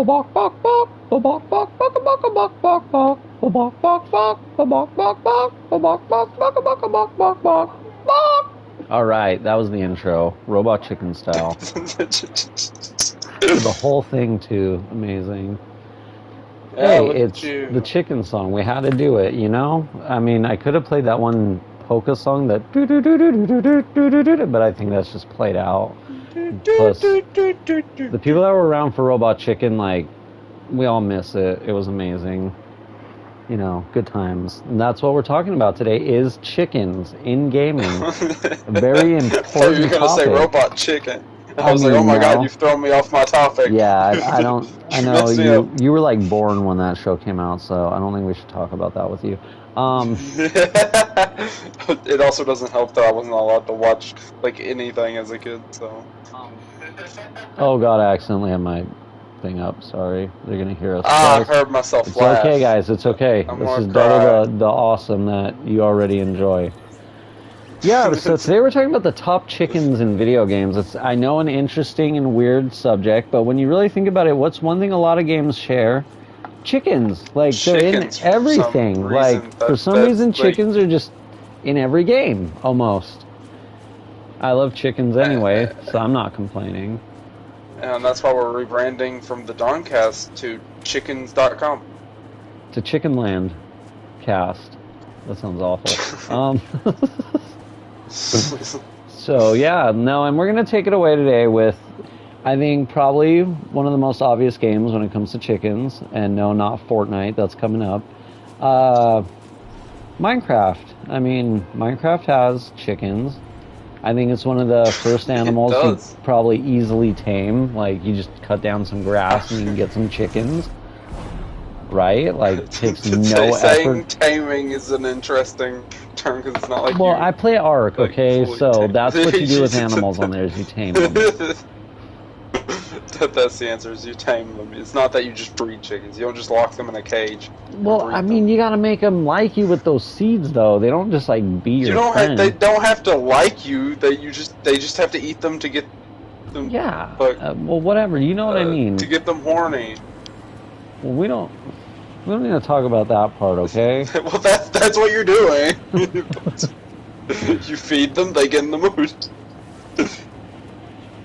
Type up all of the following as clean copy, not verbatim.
Bok bok bok. Bok bok bok bok bok bok bok bok. Bok bok bok. Bok bok bok. Bok bok bok bok bok bok bok bok. All right, that was the intro, Robot Chicken style. The whole thing too, amazing. Yeah, Hey, it's the chicken song. We had to do it, you know? I mean, I could have played that one polka song that do do do do do do do do do, but I think that's just played out. Plus, the people that were around for Robot Chicken, like, we all miss it. It was amazing. You know, good times. And that's what we're talking about today is chickens in gaming. A very important You're gonna topic. say Robot Chicken. I was like, oh my god, you've thrown me off my topic. Yeah, I don't. I know you were like born when that show came out, so I don't think we should talk about that with you. It also doesn't help that I wasn't allowed to watch like anything as a kid. So. Oh god, I accidentally had my thing up. Sorry, they're gonna hear us. I heard myself laugh. It's okay, guys. It's okay. This is double the awesome that you already enjoy. Yeah, so today we're talking about the top chickens in video games. It's, I know, an interesting and weird subject, but when you really think about it, what's one thing a lot of games share? Chickens. Like, they're in everything. Like, for some reason, chickens are just in every game, almost. I love chickens anyway, so I'm not complaining. And that's why we're rebranding from the DawnCast to chickens.com. To Chickenland Cast. That sounds awful. So yeah, no, and we're gonna take it away today with, I think, probably one of the most obvious games when it comes to chickens, and no, not Fortnite, that's coming up. Minecraft. I mean, Minecraft has chickens. I think it's one of the first animals you probably easily tame. Like, you just cut down some grass and you can get some chickens. Right? Like, it takes no effort. Saying taming is an interesting term because it's not like well, I play Ark, okay? So that's what you do with animals on there, is you tame them. That's the answer, is you tame them. It's not that you just breed chickens. You don't just lock them in a cage. Well, I mean, you gotta make them like you with those seeds, though. They don't just, like, be your friend. They don't have to like you. They just have to eat them to get them... Yeah. Well, whatever. You know what I mean. To get them horny. Well, we don't need to talk about that part, okay? Well, that's what you're doing. You feed them, they get in the mood.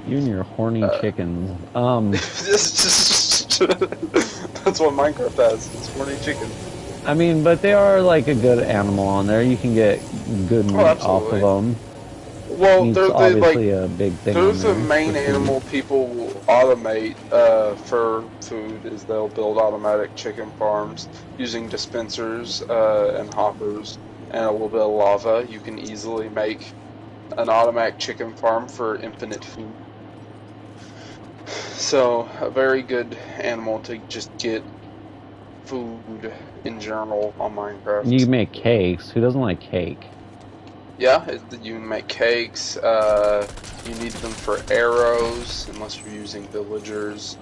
You and your horny chickens. That's what Minecraft has. It's horny chickens. I mean, but they are like a good animal on there. You can get good meat off of them. Well, Meat's they're obviously like a big thing. They're the main animal people will automate for food. Is they'll build automatic chicken farms using dispensers and hoppers and a little bit of lava. You can easily make an automatic chicken farm for infinite food. So, a very good animal to just get food in general on Minecraft. You can make cakes. Who doesn't like cake? Yeah, you can make cakes. You need them for arrows, unless you're using villagers.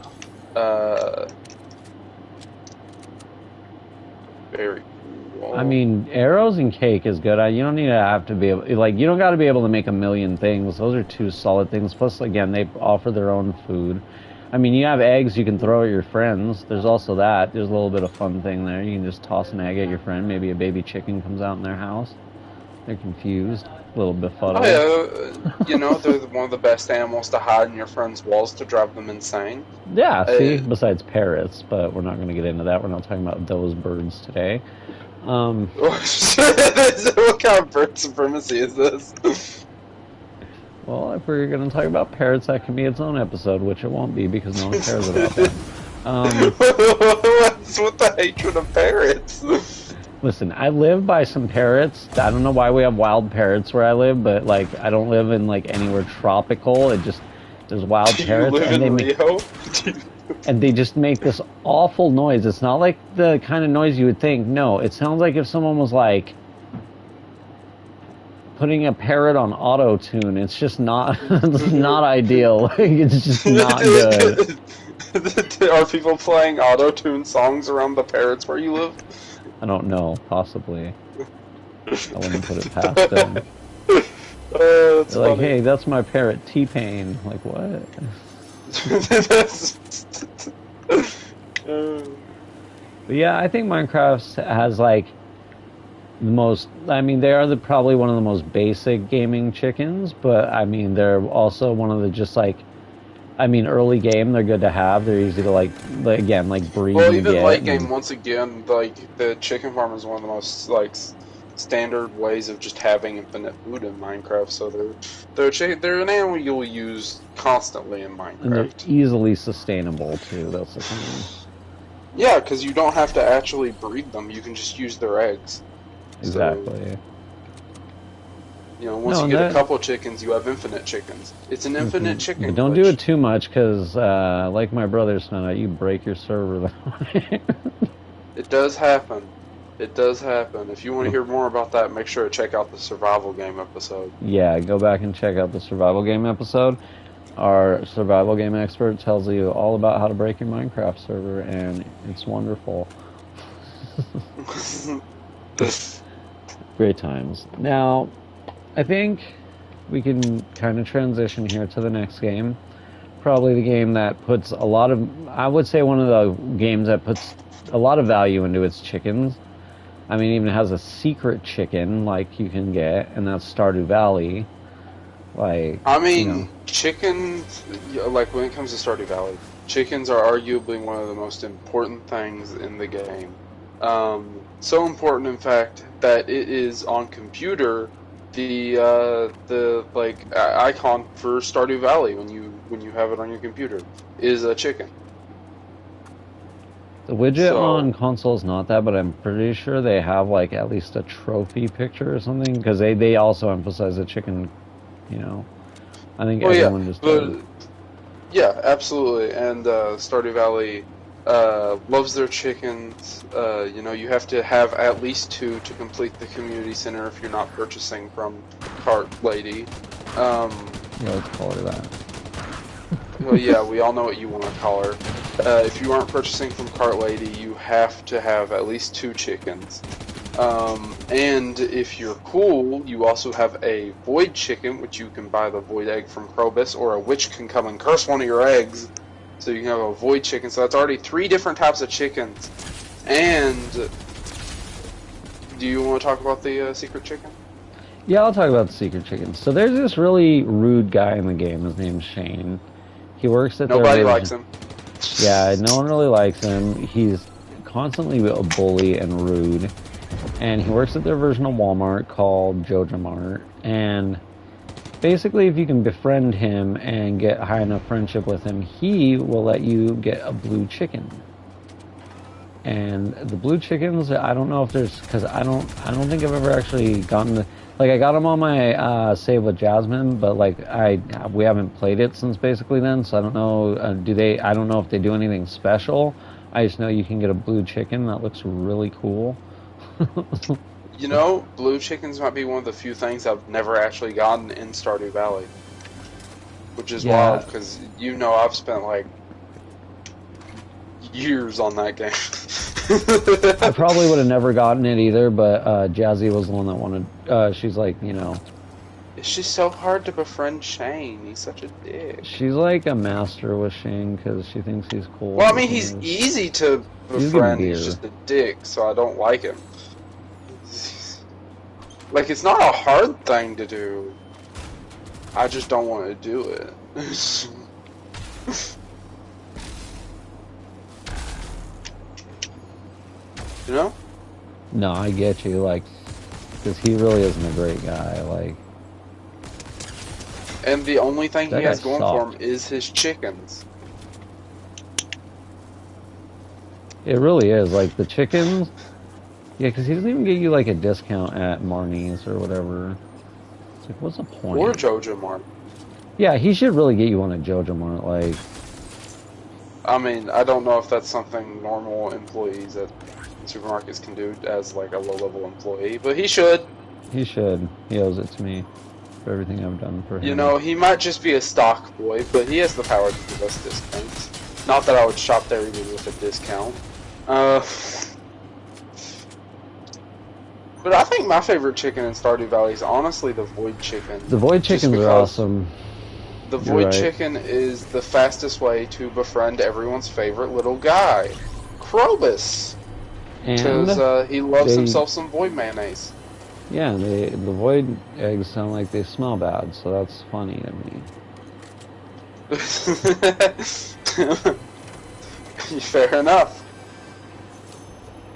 Very cool. I mean, arrows and cake is good. You don't need to have to be able, like, you don't got to be able to make a million things. Those are two solid things. Plus, again, they offer their own food. I mean, you have eggs you can throw at your friends. There's also that. There's a little bit of fun thing there. You can just toss an egg at your friend. Maybe a baby chicken comes out in their house. They're confused. A little befuddled. Oh, yeah. You know, they're one of the best animals to hide in your friend's walls to drive them insane. Yeah, see? Besides parrots, but we're not going to get into that. We're not talking about those birds today. What kind of bird supremacy is this? Well, if we're going to talk about parrots, that can be its own episode, which it won't be because no one cares about that. What's with the hatred of parrots? Listen, I live by some parrots. I don't know why we have wild parrots where I live, but, like, I don't live in, like, anywhere tropical. It just, there's wild parrots. And they Rio? And they just make this awful noise. It's not like the kind of noise you would think. No, it sounds like if someone was, like, putting a parrot on auto-tune. It's just not, it's not ideal. Like, it's just not good. Are people playing auto-tune songs around the parrots where you live? I don't know. Possibly. I wouldn't put it past them. They're like, hey, that's my parrot T-Pain. Like, what? But yeah, I think Minecraft has like the most. I mean, they are probably one of the most basic gaming chickens, but I mean, they're also one of the just like. I mean, early game, they're good to have. They're easy to like again, like breed Well, and even get. late game, once again, like the chicken farm is one of the most like standard ways of just having infinite food in Minecraft. So they're an animal you'll use constantly in Minecraft. And they're easily sustainable too. That's the thing. Yeah, because you don't have to actually breed them. You can just use their eggs. Exactly. So, you know, once you get a couple chickens, you have infinite chickens. It's an infinite chicken. But don't do it too much, because like my brothers found out, you break your server that way. It does happen. It does happen. If you want to hear more about that, make sure to check out the survival game episode. Yeah, go back and check out the survival game episode. Our survival game expert tells you all about how to break your Minecraft server, and it's wonderful. Great times. Now, I think we can kind of transition here to the next game. Probably the game that puts a lot of, I would say one of the games that puts a lot of value into its chickens. I mean, even has a secret chicken like you can get, and that's Stardew Valley. Like, I mean, chickens, like when it comes to Stardew Valley, chickens are arguably one of the most important things in the game. So important, in fact, that it is on computer the like icon for Stardew Valley when you have it on your computer is a chicken. The widget on console is not that, but I'm pretty sure they have like at least a trophy picture or something, because they also emphasize the chicken. You know, I think everyone just does. Yeah, absolutely. And Stardew Valley loves their chickens. You know, you have to have at least 2 to complete the community center if you're not purchasing from Cart Lady. Yeah, let's call her that. Well, yeah, we all know what you want to call her. If you aren't purchasing from Cart Lady, you have to have at least 2 chickens. And if you're cool, you also have a void chicken, which you can buy the void egg from Krobus, or a witch can come and curse one of your eggs, so you can have a void chicken. So that's already 3 different types of chickens. And do you want to talk about the secret chicken? Yeah, I'll talk about the secret chicken. So there's this really rude guy in the game. His name's Shane. He works at Nobody likes him. Yeah, no one really likes him. He's constantly a bully and rude. And he works at their version of Walmart called Joja Mart. And basically, if you can befriend him and get high enough friendship with him, he will let you get a blue chicken. And the blue chickens, I don't know if there's, because I don't think I've ever actually gotten the, like I got them on my save with Jasmine, but like we haven't played it since basically then, so I don't know. I don't know if they do anything special. I just know you can get a blue chicken that looks really cool. You know, blue chickens might be one of the few things I've never actually gotten in Stardew Valley. Which is wild, because you know I've spent like years on that game. I probably would have never gotten it either, but Jazzy was the one that wanted, she's like, you know. It's just so hard to befriend Shane. He's such a dick. She's like a master with Shane because she thinks he's cool. Well, I mean, he's easy to befriend. He's just a dick, so I don't like him. Like, it's not a hard thing to do. I just don't want to do it. You know? No, I get you, like, because he really isn't a great guy, like. And the only thing he has going for him is his chickens. It really is, like, the chickens. Yeah, because he doesn't even get you, like, a discount at Marnie's or whatever. It's like, what's the point? Or Joja Mart. Yeah, he should really get you on a Joja Mart, like. I mean, I don't know if that's something normal employees at supermarkets can do as, like, a low-level employee, but he should. He should. He owes it to me for everything I've done for him. You know, he might just be a stock boy, but he has the power to give us discounts. Not that I would shop there even with a discount. But I think my favorite chicken in Stardew Valley is honestly the Void Chicken. The Void Chickens are awesome. The Void Chicken is the fastest way to befriend everyone's favorite little guy. Krobus. Because he loves himself some void mayonnaise. Yeah, the void eggs sound like they smell bad, so that's funny to me. Fair enough.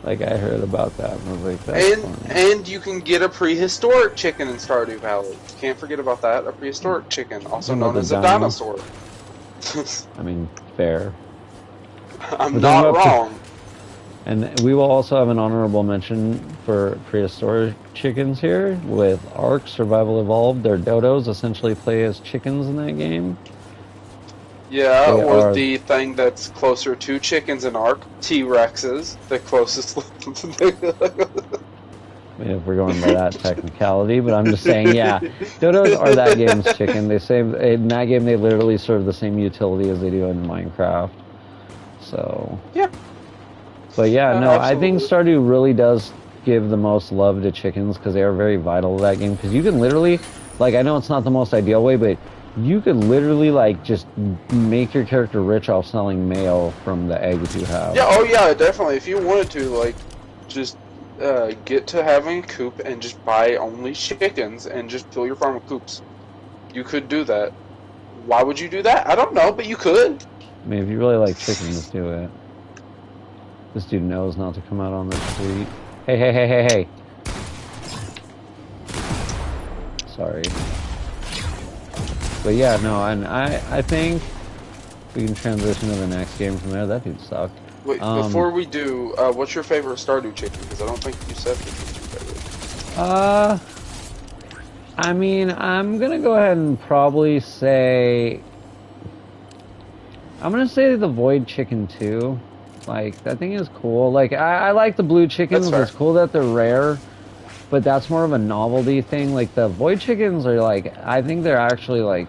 Like, I heard about that and I was like, that's funny. And you can get a prehistoric chicken in Stardew Valley. Can't forget about that. A prehistoric chicken, also known as a dinosaur. I mean, fair. I'm not wrong. And we will also have an honorable mention for prehistoric chickens here with Ark Survival Evolved. Their dodos essentially play as chickens in that game. Yeah, or the thing that's closer to chickens in Ark, T-Rexes, the closest. If we're going by that technicality, but I'm just saying, yeah, dodos are that game's chicken. In that game they literally serve the same utility as they do in Minecraft. So yeah. But yeah, no, absolutely. I think Stardew really does give the most love to chickens because they are very vital to that game. Because you can literally, like, I know it's not the most ideal way, but you could literally, like, just make your character rich off selling mayo from the eggs you have. Yeah, oh yeah, definitely. If you wanted to, like, just get to having a coop and just buy only chickens and just fill your farm with coops. You could do that. Why would you do that? I don't know, but you could. I mean, if you really like chickens, do it. This dude knows not to come out on the street. Hey, hey, hey, hey, hey. Sorry. But yeah, no, and I think we can transition to the next game from there. That dude sucked. Wait, before we do, what's your favorite Stardew chicken? Because I don't think you said which was your favorite. I mean, I'm gonna go ahead and probably say... I'm gonna say the Void Chicken too. Like, that thing is cool. Like, I like the blue chickens. It's cool that they're rare, but that's more of a novelty thing. Like, the Void Chickens are, like, I think they're actually, like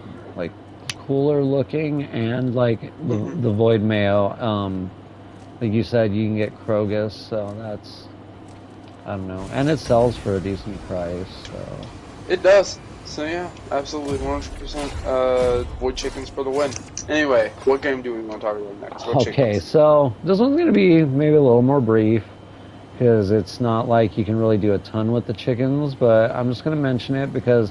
cooler looking, and, like, the Void Mayo. Like you said, you can get Krogus, so that's, I don't know. And it sells for a decent price, so. It does. So yeah, absolutely 100% Void Chickens for the win. Anyway, what game do we want to talk about next? What chickens? So this one's going to be maybe a little more brief because it's not like you can really do a ton with the chickens, but I'm just going to mention it because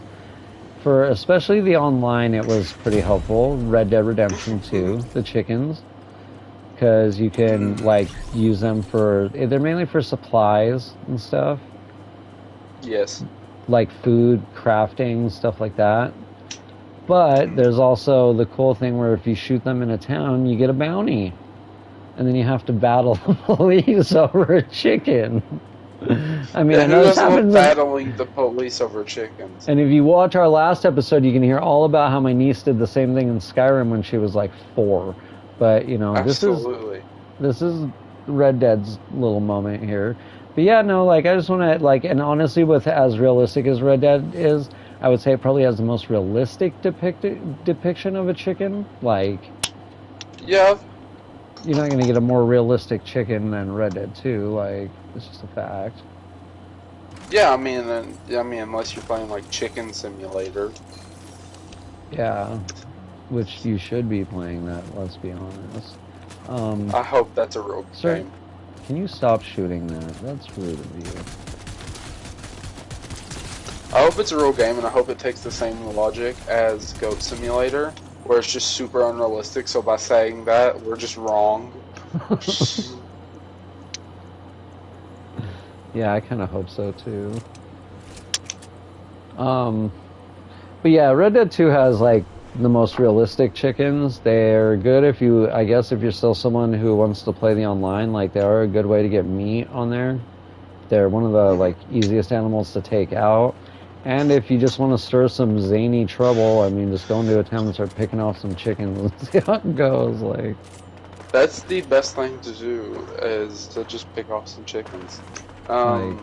for especially the online, it was pretty helpful. Red Dead Redemption 2, the chickens, because you can like use them for, they're mainly for supplies and stuff. Yes. Like food, crafting, stuff like that. But there's also the cool thing where if you shoot them in a town, you get a bounty. And then you have to battle the police over a chicken. I mean, I know this happens battling the police over chickens. And if you watch our last episode, you can hear all about how my niece did the same thing in Skyrim when she was like 4. But, you know, this is Red Dead's little moment here. But yeah, no, like, I just want to, like, and honestly, with as realistic as Red Dead is, I would say it probably has the most realistic depiction of a chicken. Like, yeah, you're not going to get a more realistic chicken than Red Dead 2. Like, it's just a fact. Yeah, I mean, unless you're playing like Chicken Simulator. Yeah, which you should be playing that. Let's be honest. I hope that's a real game. Can you stop shooting that? That's rude of you. I hope it's a real game, and I hope it takes the same logic as Goat Simulator, where it's just super unrealistic, so by saying that, we're just wrong. Yeah, I kind of hope so, too. But yeah, Red Dead 2 has, like, the most realistic chickens. They're good if you, I guess, if you're still someone who wants to play the online. Like, they are a good way to get meat on there. They're one of the, like, easiest animals to take out. And if you just want to stir some zany trouble, I mean, just go into a town and start picking off some chickens and see how it goes. Like, that's the best thing to do, is to just pick off some chickens. I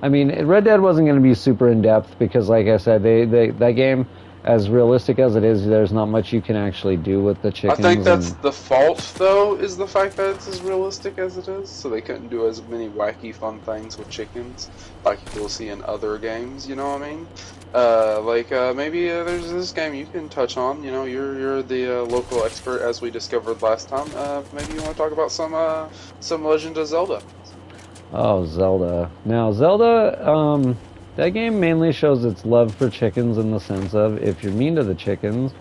mean, Red Dead wasn't going to be super in depth because, like I said, that game as realistic as it is, there's not much you can actually do with the chickens. I think that's the fault, though, is the fact that it's as realistic as it is. So they couldn't do as many wacky, fun things with chickens like you'll see in other games. You know what I mean? Maybe there's this game you can touch on. You know, you're the local expert, as we discovered last time. Maybe you want to talk about some Legend of Zelda. Oh, Zelda. Now, Zelda, that game mainly shows its love for chickens in the sense of, if you're mean to the chickens,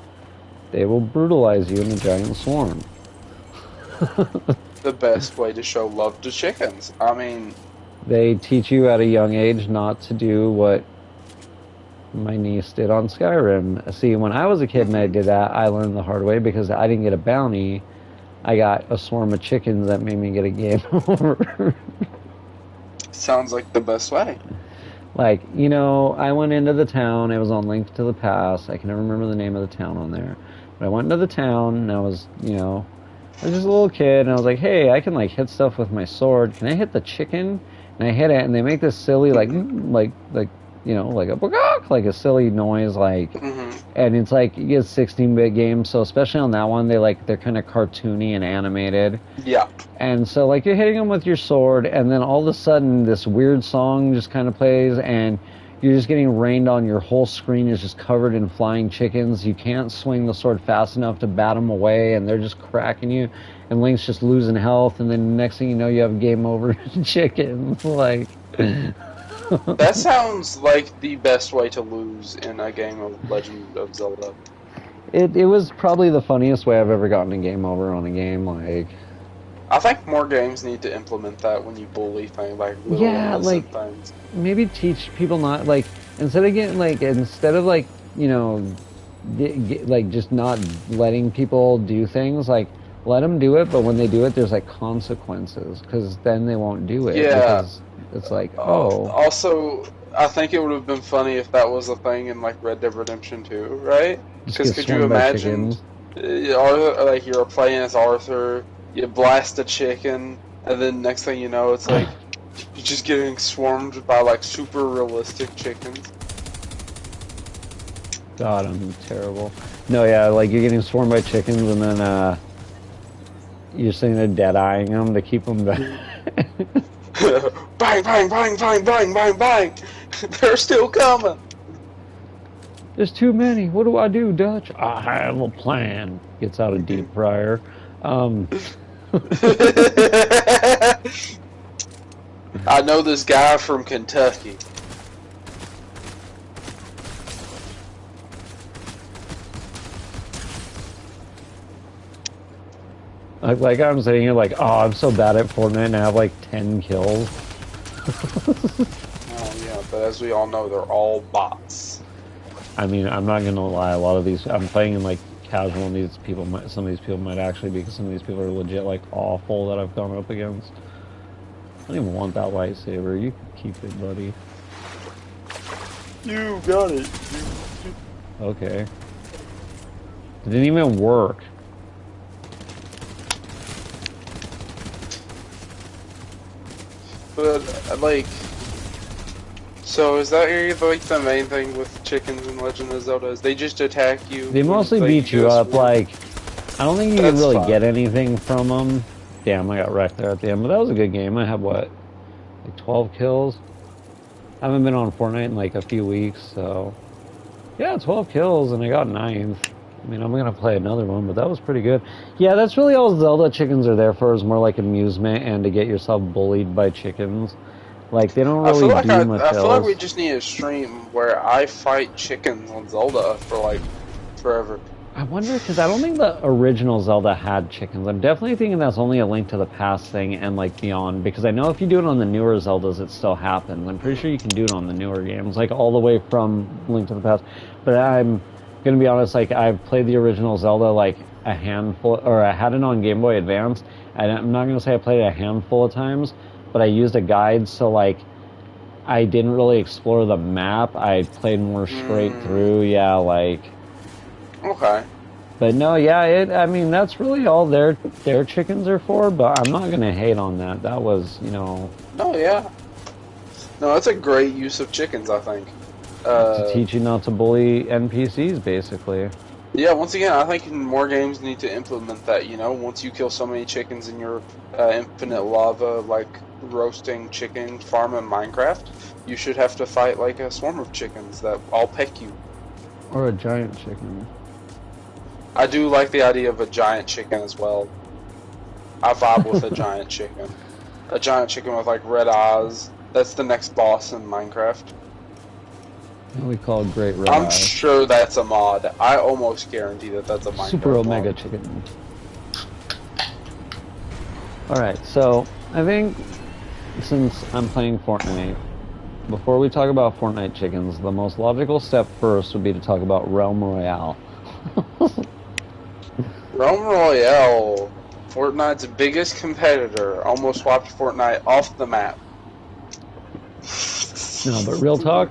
they will brutalize you in a giant swarm. The best way to show love to chickens. I mean... They teach you at a young age not to do what my niece did on Skyrim. See, when I was a kid and I did that, I learned the hard way because I didn't get a bounty. I got a swarm of chickens that made me get a game over. Sounds like the best way. Like, you know, I went into the town. It was on Link to the Past. I can never remember the name of the town on there. But I went into the town, and I was, you know, I was just a little kid, and I was like, hey, I can, like, hit stuff with my sword. Can I hit the chicken? And I hit it, and they make this silly, like you know, like a silly noise, like, and it's like, you get 16-bit games, so especially on that one, they're kind of cartoony and animated. Yeah. And so, like, you're hitting them with your sword, and then all of a sudden, this weird song just kind of plays, and you're just getting rained on. Your whole screen is just covered in flying chickens. You can't swing the sword fast enough to bat them away, and they're just cracking you. And Link's just losing health, and then the next thing you know, you have game over chickens. Like... That sounds like the best way to lose in a game of Legend of Zelda. It was probably the funniest way I've ever gotten a game over on a game. Like, I think more games need to implement that when you bully things, like little innocent things. Maybe teach people not, like, instead of like, you know, like just not letting people do things, like, let them do it, but when they do it, there's like consequences, because then they won't do it. Yeah. Because it's like, oh. Also, I think it would have been funny if that was a thing in like Red Dead Redemption 2, right? Because could you imagine, like, you're playing as Arthur, you blast a chicken, and then next thing you know, it's like you're just getting swarmed by like super realistic chickens. God, I'm terrible. No, yeah, like you're getting swarmed by chickens, and then you're sitting there dead-eyeing them to keep them back. Bang, bang, bang, bang, bang, bang, bang! They're still coming! There's too many. What do I do, Dutch? I have a plan. Gets out a deep fryer. I know this guy from Kentucky. Like I'm sitting here like, oh, I'm so bad at Fortnite and I have like 10 kills. Oh yeah, but as we all know, they're all bots. I mean, I'm not gonna lie, a lot of these, I'm playing in like casual, and some of these people might actually be, because some of these people are legit like awful that I've gone up against. I don't even want that lightsaber, you can keep it, buddy. You got it. Okay. It didn't even work. But, like, so is that like the main thing with chickens in Legend of Zelda? Is they just attack you? They mostly beat you up. Like, I don't think you can really get anything from them. Damn, I got wrecked there at the end, but that was a good game. I had what, like 12 kills? I haven't been on Fortnite in like a few weeks, so yeah, 12 kills, and I got 9th. I mean, I'm gonna play another one, but that was pretty good. Yeah, that's really all Zelda chickens are there for, is more like amusement and to get yourself bullied by chickens. Like, they don't really do much else. I feel like we just need a stream where I fight chickens on Zelda for like forever. I wonder, because I don't think the original Zelda had chickens. I'm definitely thinking that's only a Link to the Past thing and like beyond, because I know if you do it on the newer Zeldas, it still happens. I'm pretty sure you can do it on the newer games, like all the way from Link to the Past. But I'm gonna be honest, like, I've played the original Zelda like a handful, or I had it on Game Boy Advance, and I'm not gonna say I played it a handful of times, but I used a guide, so like I didn't really explore the map. I played more straight through. Yeah, like. Okay. But no, yeah, I mean, that's really all their chickens are for, but I'm not gonna hate on that. That was, you know. No, yeah. No, that's a great use of chickens, I think. To teach you not to bully NPCs, basically. Yeah, once again, I think more games need to implement that, you know? Once you kill so many chickens in your infinite lava, like, roasting chicken farm in Minecraft, you should have to fight, like, a swarm of chickens that all peck you. Or a giant chicken. I do like the idea of a giant chicken as well. I vibe with a giant chicken. A giant chicken with, like, red eyes. That's the next boss in Minecraft. We call it Great Red I'm sure that's a mod. I almost guarantee that that's a Minecraft Super Omega mod. Chicken. Alright, so I think since I'm playing Fortnite, before we talk about Fortnite chickens, the most logical step first would be to talk about Realm Royale. Realm Royale, Fortnite's biggest competitor, almost wiped Fortnite off the map. No, but real talk,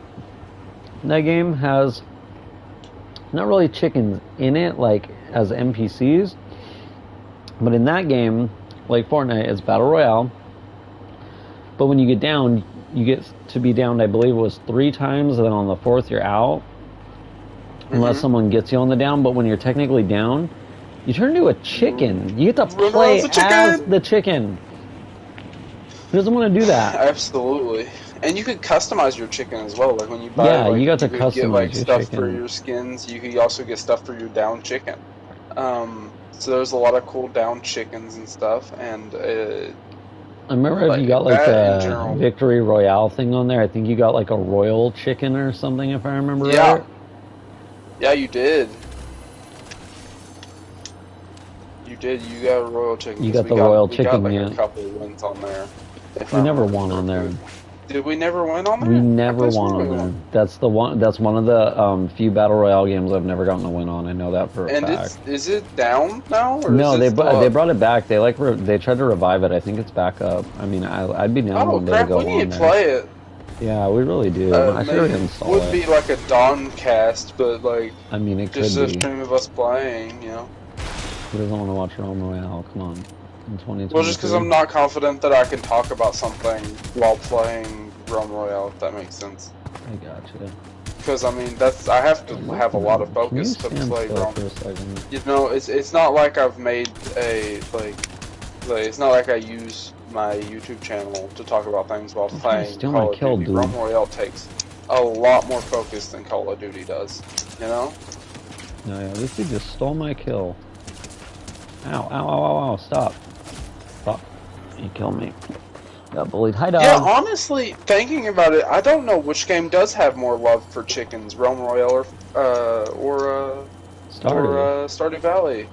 that game has not really chickens in it, like as NPCs, but in that game, like Fortnite, it's Battle Royale. But when you get down, you get to be downed, I believe it was 3 times, and then on the 4th you're out. Unless someone gets you on the down, but when you're technically down, you turn into a chicken. You get to play as the chicken. Who doesn't want to do that? Absolutely. And you could customize your chicken as well. Like when you buy, you got to customize get, like, your stuff chicken for your skins. You could also get stuff for your down chicken. So there's a lot of cool down chickens and stuff. And I remember if you got like the Victory Royale thing on there. I think you got like a royal chicken or something, if I remember right. Yeah, you did. You did. You got a royal chicken. You got the royal chicken, we got, like, a couple of wins on there. We never won on there. Did we never win on there? We never won on there. That's the one. That's one of the few battle royale games I've never gotten a win on. I know that for a fact. And is it down now? Or no, they brought it back. They they tried to revive it. I think it's back up. I mean, I'd be down one day to go on there. We need to play it. Yeah, we really do. I should install it. It would be like a DawnCast, but like. I mean, it could just be. a stream of us playing, you know. Who doesn't want to watch Realm Royale? Come on. In 2020. Well, just because I'm not confident that I can talk about something while playing Realm Royale, if that makes sense. I gotcha. Because I mean, I have to have a lot of focus to play Realm. You know, it's not like I've made a like it's not like I use my YouTube channel to talk about things while playing Call of Duty. Realm Royale takes a lot more focus than Call of Duty does. You know? No, yeah, this dude just stole my kill. Ow, ow, ow, ow, ow, stop. Stop. You killed me. Got bullied. Hi, dog. Yeah, honestly, thinking about it, I don't know which game does have more love for chickens, Realm Royale or Stardew Valley.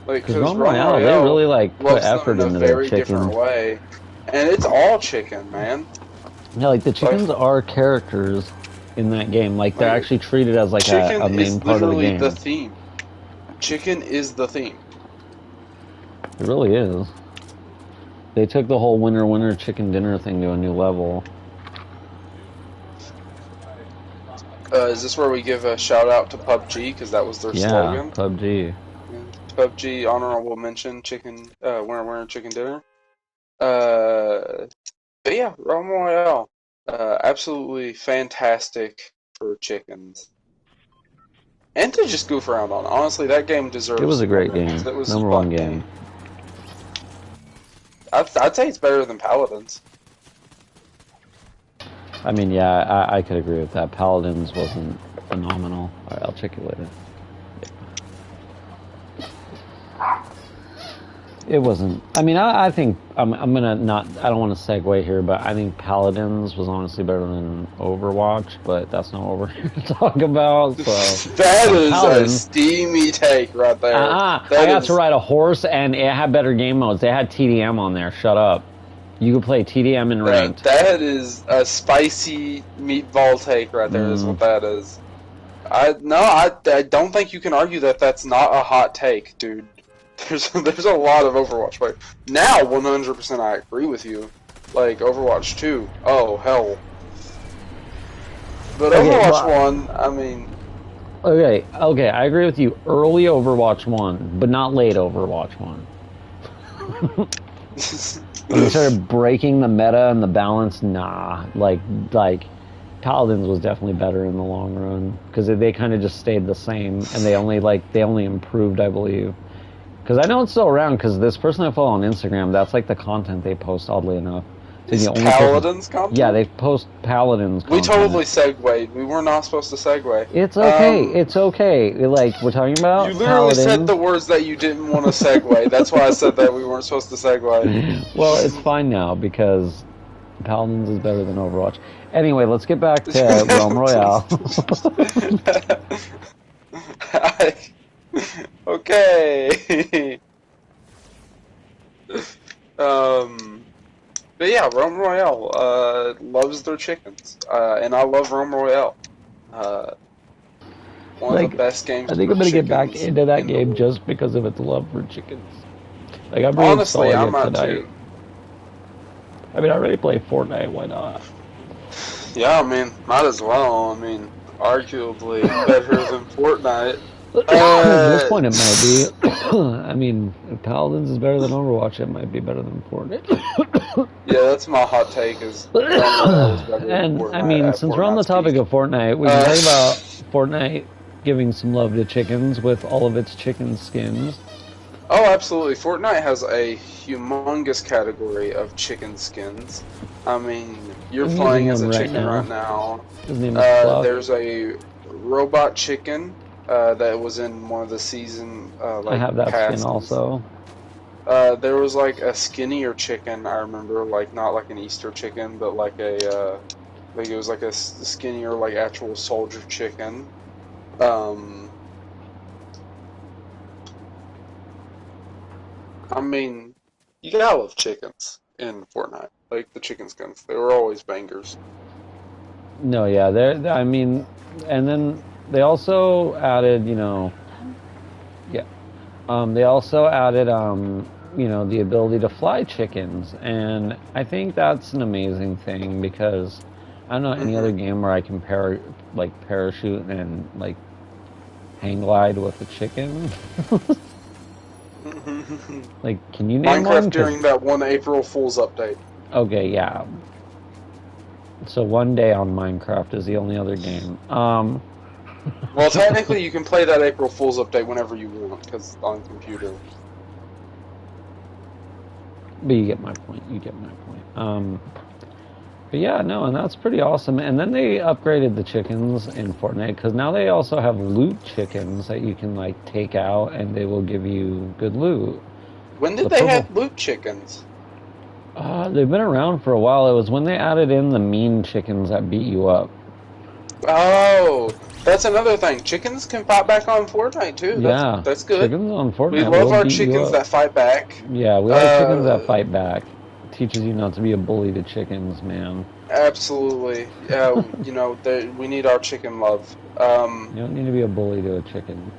Like, because Realm Royale, they really like put effort into their chickens. Different way, and it's all chicken, man. Yeah, like the chickens are characters in that game. Like they're actually treated as like a main part of the game. Chicken is literally the theme. Chicken is the theme. It really is. They took the whole winner chicken dinner thing to a new level. Is this where we give a shout out to PUBG because that was their slogan? Yeah, PUBG. PUBG honorable mention chicken winner chicken dinner. But yeah, Realm Royale, absolutely fantastic for chickens. And to just goof around on. Honestly, that game deserves. It was a great game. It was number one game. I'd say it's better than Paladins. I mean, yeah, I could agree with that. Paladins wasn't phenomenal. Alright, I'll check you later. It wasn't. I mean, I think I'm gonna not. I don't want to segue here, but I think Paladins was honestly better than Overwatch. But that's not what we're here to talk about. So that is Paladins, a steamy take right there. I got to ride a horse, and it had better game modes. They had TDM on there. Shut up. You could play TDM in ranked. That is a spicy meatball take right there. Is what that is. I don't think you can argue that that's not a hot take, dude. There's a lot of Overwatch play. Now, 100% I agree with you. Like, Overwatch 2, oh, hell. But Overwatch 1, I mean... Okay, I agree with you. Early Overwatch 1, but not late Overwatch 1. When they started breaking the meta and the balance, nah. Like, Paladins was definitely better in the long run because they kind of just stayed the same, and they only improved, I believe. Because I know it's still around. Because this person I follow on Instagram, that's like the content they post. Oddly enough, is Paladins content? Yeah, they post Paladins content. We totally segued. We were not supposed to segue. It's okay. It's okay. Like, we're talking about You literally Paladins. said the words that you didn't want to segue. That's why I said that we weren't supposed to segue. Well, it's fine now because Paladins is better than Overwatch. Anyway, let's get back to Realm Royale. Okay. But yeah, Realm Royale loves their chickens, and I love Realm Royale. One of the best games. I think I'm gonna get back into that game just because of its love for chickens. Like, I'm honestly, I'm not too. I mean, I already play Fortnite. Why not? Yeah, I mean, might as well. I mean, arguably better than Fortnite. At this point, it might be. I mean, if Paladins is better than Overwatch, it might be better than Fortnite. Yeah, that's my hot take. And I mean, since we're on the topic of Fortnite, we can talk about Fortnite giving some love to chickens with all of its chicken skins. Oh, absolutely. Fortnite has a humongous category of chicken skins. I mean, you're playing as a chicken right now. His name is Fluff. There's a robot chicken that was in one of the season I have that passes. skin also. There was like a skinnier chicken, I remember, like not like an Easter chicken, but like a like it was like a skinnier, like actual soldier chicken. I mean, you gotta love chickens in Fortnite. Like the chicken skins, they were always bangers. No, yeah, I mean, and then they also added, you know, they also added, you know, the ability to fly chickens, and I think that's an amazing thing because I don't know any other game where I can parachute and like hang glide with a chicken. Like, can you name Minecraft one? during that one April Fool's update. Okay, yeah. So one day on Minecraft is the only other game. Well, technically, you can play that April Fool's update whenever you want, because on computer. But you get my point. You get my point. But yeah, no, and that's pretty awesome. And then they upgraded the chickens in Fortnite because now they also have loot chickens that you can like take out, and they will give you good loot. When did they have loot chickens? They've been around for a while. It was when they added in the mean chickens that beat you up. Oh, that's another thing. Chickens can fight back on Fortnite too. That's good. Chickens on Fortnite. We love our chickens that fight back. Yeah, we like chickens that fight back. Teaches you not to be a bully to chickens, man. Absolutely. Yeah, you know, we need our chicken love. You don't need to be a bully to a chicken.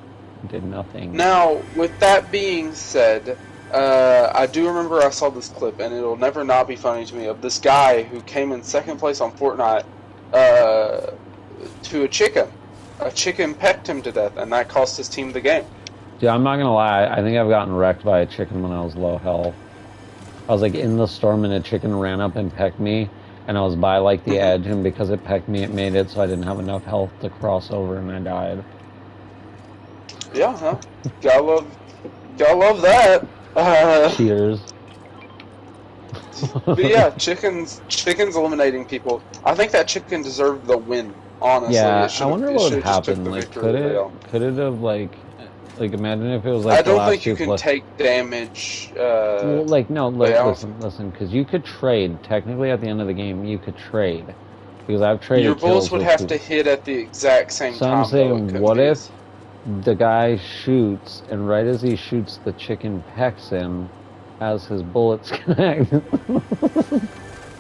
It did nothing. Now, with that being said, I do remember I saw this clip, and it'll never not be funny to me, of this guy who came in second place on Fortnite to a chicken. A chicken pecked him to death, and that cost his team the game. Dude, I'm not gonna lie. I think I've gotten wrecked by a chicken when I was low health. I was like in the storm, and a chicken ran up and pecked me, and I was by like the edge, and because it pecked me, it made it so I didn't have enough health to cross over, and I died. Yeah, huh? Gotta love that. Cheers. But yeah, chickens eliminating people. I think that chicken deserved the win. Honestly, yeah. I wonder what would happen. Like, could it have like imagine if it was like. I don't think you can take damage. Well, like no, listen, because you could trade. Technically, at the end of the game, you could trade because I've traded. Your bullets would have to hit at the exact same time. So I'm saying, what if the guy shoots, and right as he shoots, the chicken pecks him as his bullets connect?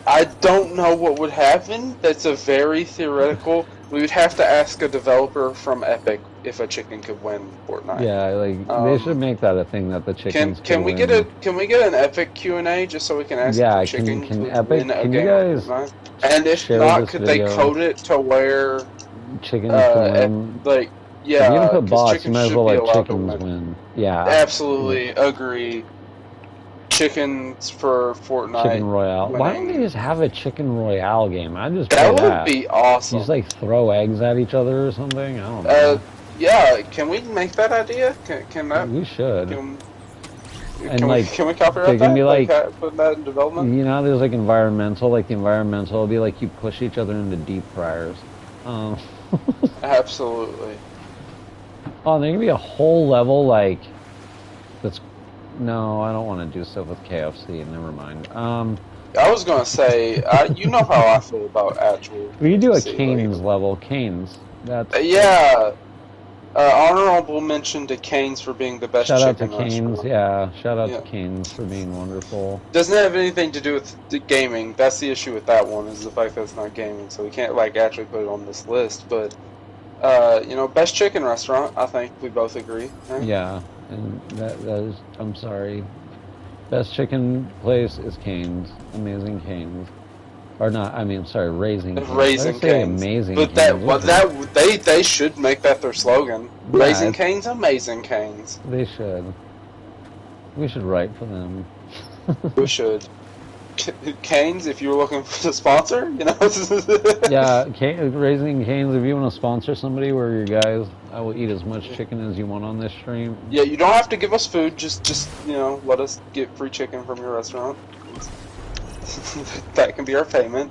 I don't know what would happen. That's a very theoretical. We would have to ask a developer from Epic if a chicken could win Fortnite. Yeah, like they should make that a thing that the chickens can we get an Epic Q&A just so we can ask the chicken can Epic win a game of Fortnite? And if not, could they code it to where chickens can win? Like yeah, if you can put bots, you might as well let chickens win. Yeah, absolutely agree. chickens for Fortnite. Chicken Royale. Winning. Why don't they just have a Chicken Royale game? I'd just that play that. Would be awesome. You just like throw eggs at each other or something? I don't know. Yeah, can we make that idea? Can that? We should. Can we copyright they can that? Be like put that in development? You know, there's like environmental. Like the environmental will be like you push each other into deep fryers. Absolutely. Oh, there can be a whole level like that's. No, I don't want to do stuff with KFC. Never mind. I was gonna say, you know how I feel about actual. We can do a Canes level. Canes. That's yeah. Honorable mention to Canes for being the best chicken restaurant. Shout out to Canes, restaurant. yeah. Shout out to Canes for being wonderful. Doesn't have anything to do with the gaming. That's the issue with that one, is the fact that it's not gaming. So we can't like actually put it on this list. But you know, best chicken restaurant. I think we both agree. Right? Yeah, and that is. I'm sorry. Best chicken place is Canes. Amazing Canes. Or not, I mean, sorry, Raising Cane's. Raising Cane's. Amazing but Cane's. They should make that their slogan. Yeah, Raising Cane's, Amazing Cane's. They should. We should write for them. We should. Cane's, if you were looking for a sponsor, you know. Yeah, Raising Cane's, if you want to sponsor somebody, we're your guys. I will eat as much chicken as you want on this stream. Yeah, you don't have to give us food, just you know, let us get free chicken from your restaurant. That can be our payment.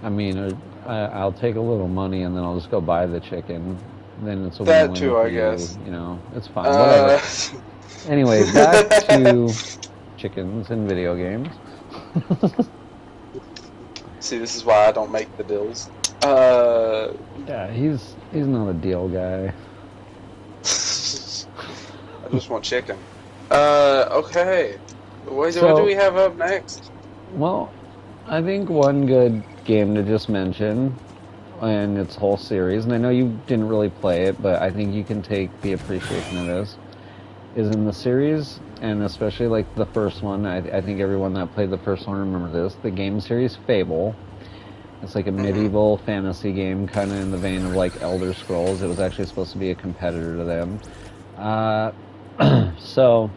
I mean, I'll take a little money and then I'll just go buy the chicken. Then it's a that win-win too, I guess. You know, it's fine. Whatever. Anyway, back to chickens and video games. See, this is why I don't make the deals. Yeah, he's not a deal guy. I just want chicken. Okay. What do we have up next? Well, I think one good game to just mention in its whole series, and I know you didn't really play it, but I think you can take the appreciation of this, is in the series, and especially like the first one. I think everyone that played the first one remember this. The game series Fable. It's like a medieval fantasy game, kind of in the vein of like Elder Scrolls. It was actually supposed to be a competitor to them. So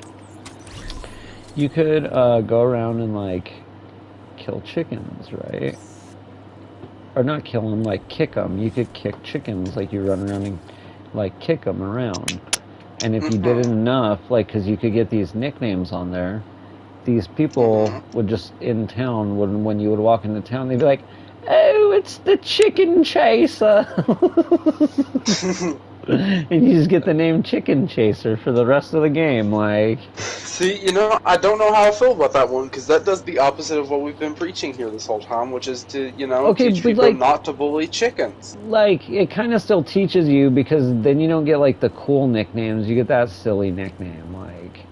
you could go around and like kill chickens, right? Or not kill them, like kick them. You could kick chickens, like you run around and like kick them around. And if you did it enough, like, because you could get these nicknames on there, these people would just in town, when you would walk into town, they'd be like, "Oh, it's the chicken chaser." And you just get the name Chicken Chaser for the rest of the game, like. See, you know, I don't know how I feel about that one, because that does the opposite of what we've been preaching here this whole time, which is to, you know, teach people like, not to bully chickens. Like, it kind of still teaches you, because then you don't get, like, the cool nicknames, you get that silly nickname, like.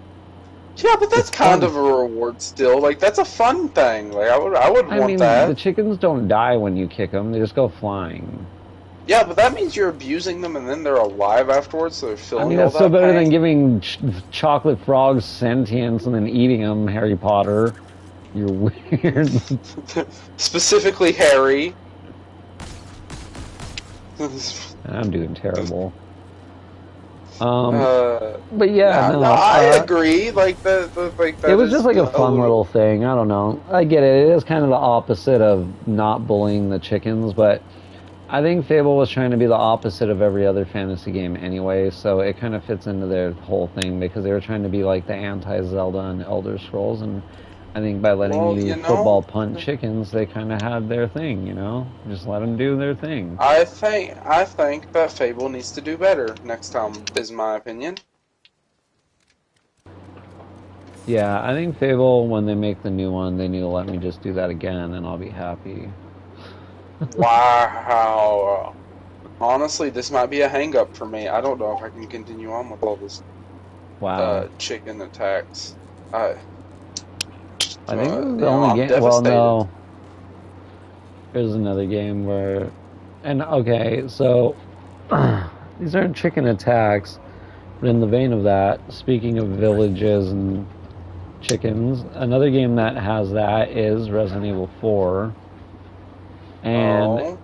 Yeah, but that's kind of a reward still. Like, that's a fun thing. Like, I would want that. The chickens don't die when you kick them, they just go flying. Yeah, but that means you're abusing them and then they're alive afterwards, so they're feeling all that pain. That's still better than giving chocolate frogs sentience and then eating them, Harry Potter. You're weird. Specifically Harry. I'm doing terrible. But yeah, no, I agree. Like that it was just like a fun little thing. I don't know. I get it. It is kind of the opposite of not bullying the chickens, but I think Fable was trying to be the opposite of every other fantasy game anyway, so it kind of fits into their whole thing because they were trying to be like the anti-Zelda and Elder Scrolls, and I think by letting you football punt chickens, they kind of had their thing, you know? Just let them do their thing. I think that Fable needs to do better next time, is my opinion. Yeah, I think Fable, when they make the new one, they need to let me just do that again, and I'll be happy. Wow. Honestly, this might be a hang-up for me. I don't know if I can continue on with all this chicken attacks. I think this is the only game. Well, no. There's another game where... And, okay, so... these aren't chicken attacks, but in the vein of that, speaking of villages and chickens, another game that has that is Resident Evil 4. And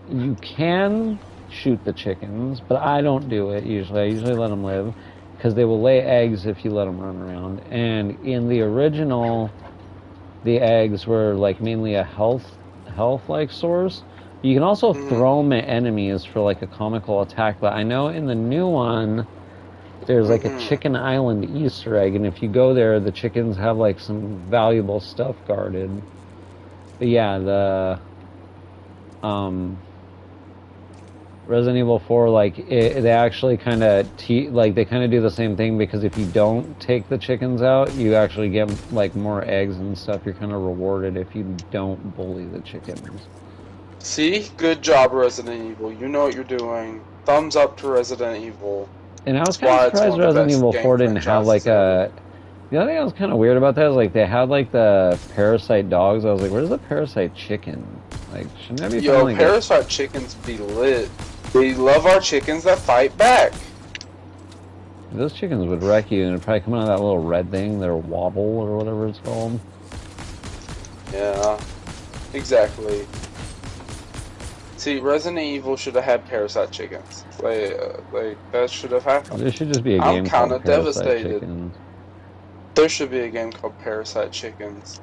you can shoot the chickens, but I don't do it usually. I usually let them live. because they will lay eggs if you let them run around. And in the original, the eggs were like mainly a health like source. You can also throw them at enemies for like a comical attack, but I know in the new one there's like a Chicken Island Easter egg, and if you go there, the chickens have like some valuable stuff guarded. But yeah, the Resident Evil 4, like they actually kind of they kind of do the same thing, because if you don't take the chickens out, you actually get like more eggs and stuff. You're kind of rewarded if you don't bully the chickens. See, good job, Resident Evil. You know what you're doing. Thumbs up to Resident Evil. And I was kind of surprised Resident Evil 4 didn't have like a. The other thing I was kind of weird about that is like they had like the parasite dogs. I was like, where's the parasite chicken? Like, shouldn't that be? Yo, parasite chickens be lit. We love our chickens that fight back. Those chickens would wreck you, and it'd probably come out of that little red thing, their wobble or whatever it's called. Yeah, exactly. See, Resident Evil should have had parasite chickens. Like that should have happened. There should just be a game called Parasite devastated. Chickens. There should be a game called Parasite Chickens.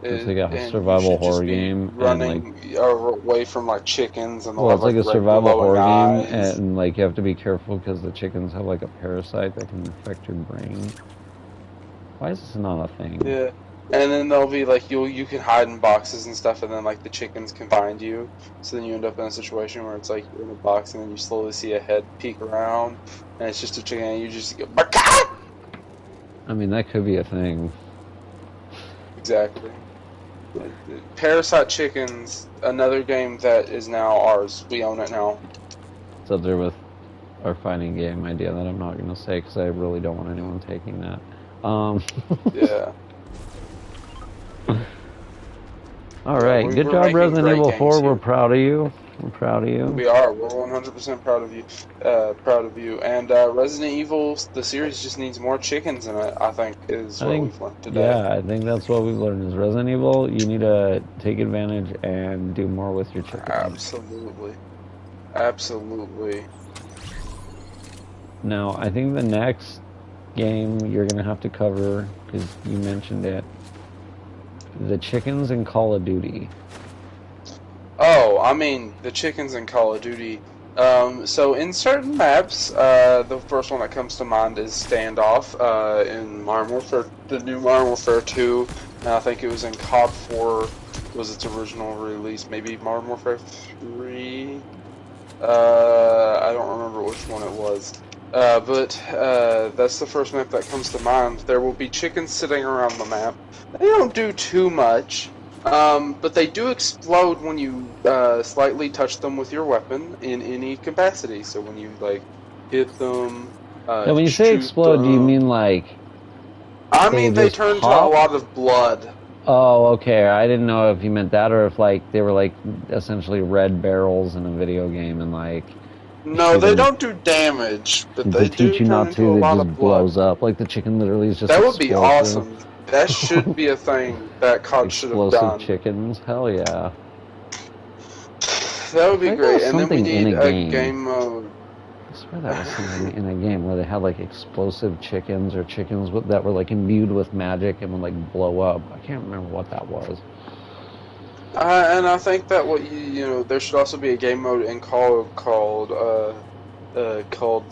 It's like a survival horror game, running and, like, away from like chickens and well, it's like a survival horror eyes. game, and like you have to be careful because the chickens have like a parasite that can affect your brain. Why is this not a thing? Yeah, and then they'll be like you can hide in boxes and stuff, and then like the chickens can find you. So then you end up in a situation where it's like you're in a box, and then you slowly see a head peek around, and it's just a chicken, and you just go, "Bark!" I mean, that could be a thing. Exactly. Parasite Chickens, another game that is now ours. We own it now. It's up there with our fighting game idea that I'm not going to say because I really don't want anyone taking that. Yeah. All right, good job, Resident Evil 4. We're proud of you. We're proud of you. We are. We're 100% proud of you. Proud of you. And Resident Evil, the series just needs more chickens in it, I think, is what we've learned today. Yeah, I think that's what we've learned is Resident Evil, you need to take advantage and do more with your chickens. Absolutely. Absolutely. Now, I think the next game you're going to have to cover, because you mentioned it, the chickens in Call of Duty. Oh, I mean, the chickens in Call of Duty. So in certain maps, the first one that comes to mind is Standoff in Modern Warfare, the new Modern Warfare 2. And I think it was in COD 4 was its original release. Maybe Modern Warfare 3? I don't remember which one it was. But that's the first map that comes to mind. There will be chickens sitting around the map. They don't do too much. But they do explode when you slightly touch them with your weapon in any capacity. So when you like hit them, now, when you say explode, do you mean like? I mean they turn to a lot of blood. Oh, okay. I didn't know if you meant that or if like they were like essentially red barrels in a video game and like. No, they don't do damage, but they do teach you not to. It just blows up. Like the chicken literally is just. That would be awesome. That should be a thing that COD should have done. Explosive chickens, hell yeah. That would be great. And then we need a game mode. I swear that was something in a game where they had like explosive chickens or chickens that were like imbued with magic and would like blow up. I can't remember what that was. And I think that there should also be a game mode in called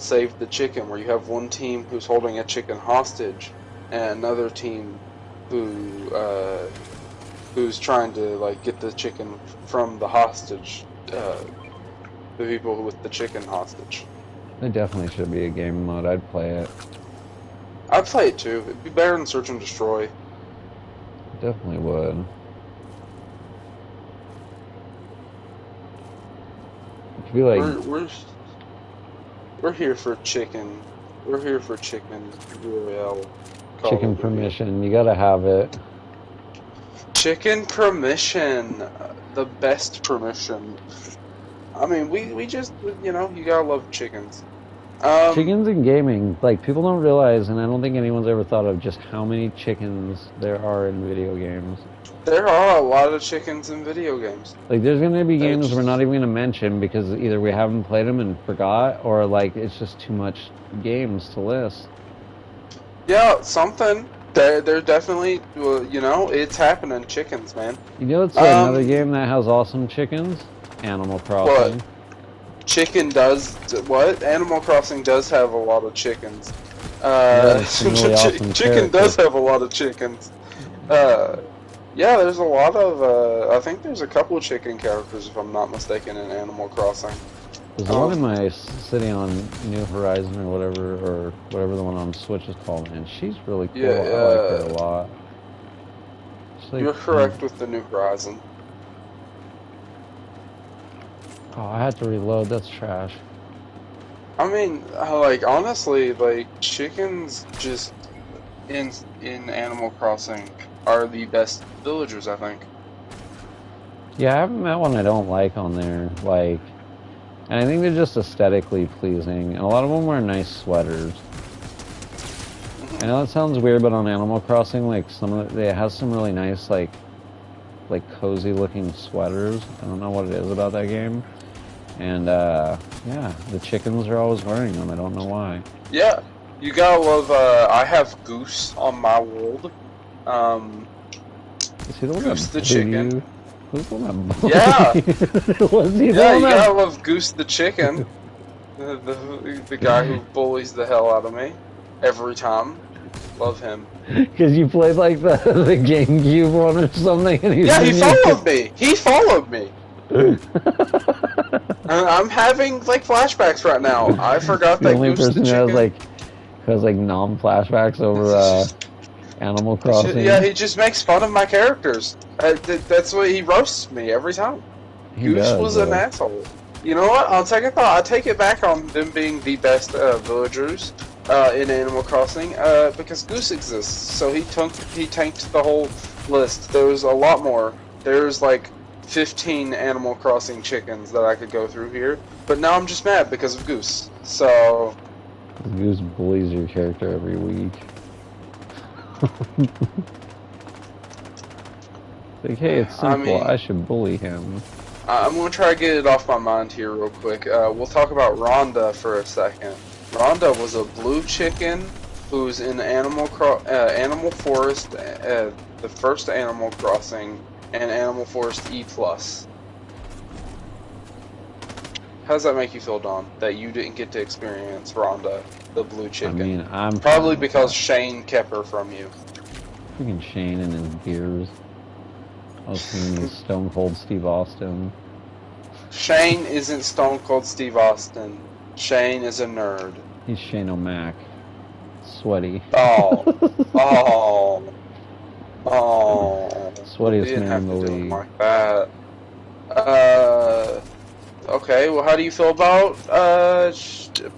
Save the Chicken, where you have one team who's holding a chicken hostage and another team who's trying to like get the chicken from the hostage, the people with the chicken hostage. There definitely should be a game mode. I'd play it. I'd play it too. It'd be better than Search and Destroy. Definitely would. It could be like we're here for chicken. We're here for chicken Royale. Chicken permission, you gotta have it. Chicken permission, the best permission. I mean, we just, you gotta love chickens. Chickens in gaming, like, people don't realize, and I don't think anyone's ever thought of just how many chickens there are in video games. There are a lot of chickens in video games. Like, there's going to be games we're not even going to mention because either we haven't played them and forgot, or, like, it's just too much games to list. Yeah, something. They're definitely, well, you know, it's happening. Chickens, man. You know what's another game that has awesome chickens? Animal Crossing. What? Animal Crossing does have a lot of chickens. Really awesome Chicken does have a lot of chickens. Yeah, there's a lot of, I think there's a couple of chicken characters, if I'm not mistaken, in Animal Crossing. There's one in my city on New Horizon or whatever the one on Switch is called, and she's really cool. I like her a lot. Like, you're correct with the New Horizon. Oh, I had to reload. That's trash. I mean, like, honestly, like, chickens just in Animal Crossing are the best villagers, I think. Yeah, I haven't met one I don't like on there. Like, and I think they're just aesthetically pleasing, and a lot of them wear nice sweaters. I know that sounds weird, but on Animal Crossing, like, it has some really nice, like cozy looking sweaters. I don't know what it is about that game. And, yeah, the chickens are always wearing them. I don't know why. Yeah, you gotta love, I have Goose on my world. Is he the one Goose that the chicken. You? Who's the one that Yeah! Was he yeah, you gotta love Goose the chicken. the guy who bullies the hell out of me every time. Love him. Because you played like the GameCube one or something. And yeah, he followed me. He followed me. I'm having like flashbacks right now. I forgot that only Goose person the who chicken. has like non-flashbacks over Animal Crossing. Yeah, he just makes fun of my characters. That's what he roasts me every time. Goose was an asshole. You know what? I'll take it back. I take it back on them being the best villagers in Animal Crossing because Goose exists. So he tanked the whole list. There was a lot more. There's like 15 Animal Crossing chickens that I could go through here, but now I'm just mad because of Goose. So Goose bullies your character every week. Like, hey, it's simple. I mean, I should bully him. I'm gonna try to get it off my mind here real quick. We'll talk about Rhonda for a second. Rhonda was a blue chicken who's in Animal Forest, the first Animal Crossing, and Animal Forest E+. How does that make you feel, Dawn, that you didn't get to experience Rhonda, the blue chicken? I mean, I'm probably because Shane kept her from you. Freaking Shane and his beers. I was thinking Stone Cold Steve Austin. Shane isn't Stone Cold Steve Austin. Shane is a nerd. He's Shane O'Mac. Sweaty. Oh. Sweatiest man in the league. Like that. Okay, well, how do you feel about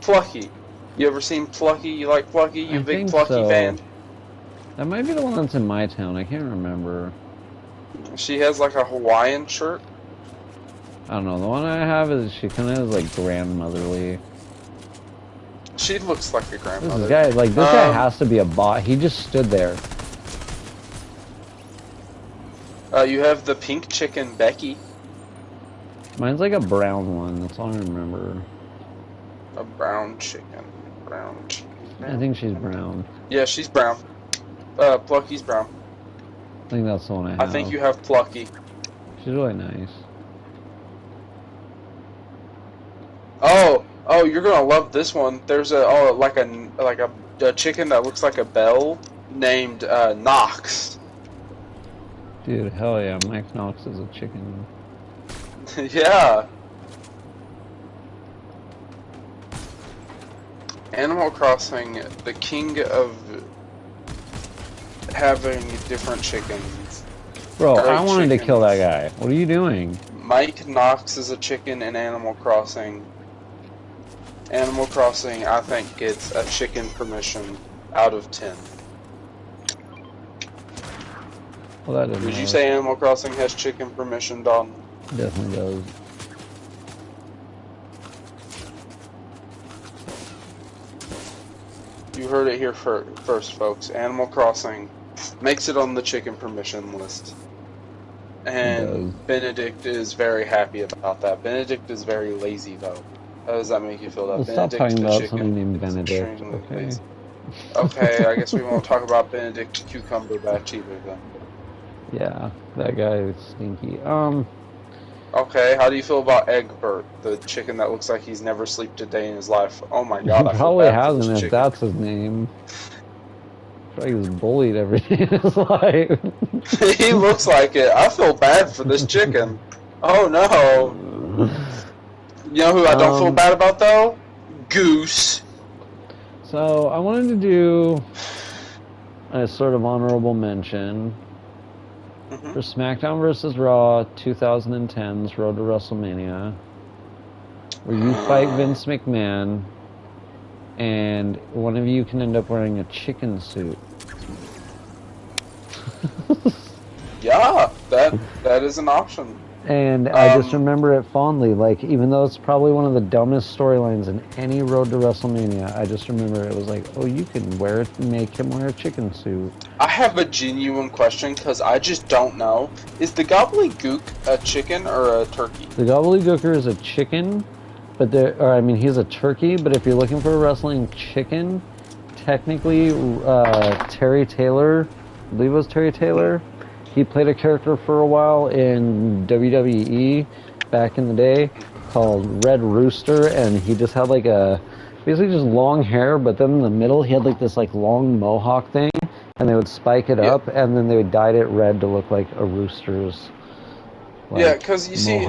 Plucky? You ever seen Plucky? You like Plucky? You a big Plucky fan? That might be the one that's in my town. I can't remember. She has like a Hawaiian shirt. I don't know. The one I have is she kind of is like grandmotherly. She looks like a grandmother. This guy has to be a bot. He just stood there. You have the pink chicken, Becky. Mine's like a brown one. That's all I remember. A brown chicken. I think she's brown. Yeah, she's brown. Plucky's brown. I think that's the one I have. I think you have Plucky. She's really nice. Oh, you're gonna love this one. There's like a chicken that looks like a bell named Knox. Dude, hell yeah, Mike Knox is a chicken. Yeah. Animal Crossing, the king of having different chickens. Bro, I wanted to kill that guy. What are you doing? Mike Knox is a chicken in Animal Crossing. Animal Crossing, I think, gets a chicken permission out of 10. Well, that doesn't Would you say Animal Crossing has chicken permission, Don? Definitely does. You heard it here first, folks. Animal Crossing makes it on the chicken permission list. And Benedict is very happy about that. Benedict is very lazy, though. How does that make you feel? That Stop Benedict talking the about chicken something named Benedict, okay? lazy. Okay, I guess we won't talk about Benedict Cucumberbatch either, then. Yeah, that guy is stinky. Okay, how do you feel about Egbert, the chicken that looks like he's never slept a day in his life? Oh my god, he probably hasn't if that's his name. He was bullied every day in his life. He looks like it. I feel bad for this chicken. Oh no. You know who I don't feel bad about though? Goose. So I wanted to do a sort of honorable mention for SmackDown vs. Raw 2010's Road to WrestleMania, where you fight Vince McMahon, and one of you can end up wearing a chicken suit. Yeah, that is an option. And I just remember it fondly. Like, even though it's probably one of the dumbest storylines in any Road to WrestleMania, I just remember it was like, oh, you can make him wear a chicken suit. I have a genuine question because I just don't know. Is the gobbledygook a chicken or a turkey? The gobbledygooker is a chicken, but he's a turkey. But if you're looking for a wrestling chicken, technically, Terry Taylor, I believe it was Terry Taylor. He played a character for a while in WWE back in the day called Red Rooster, and he just had like basically just long hair, but then in the middle he had like this like long mohawk thing, and they would spike it up, and then they would dye it red to look like a rooster's. Like, yeah, because you see,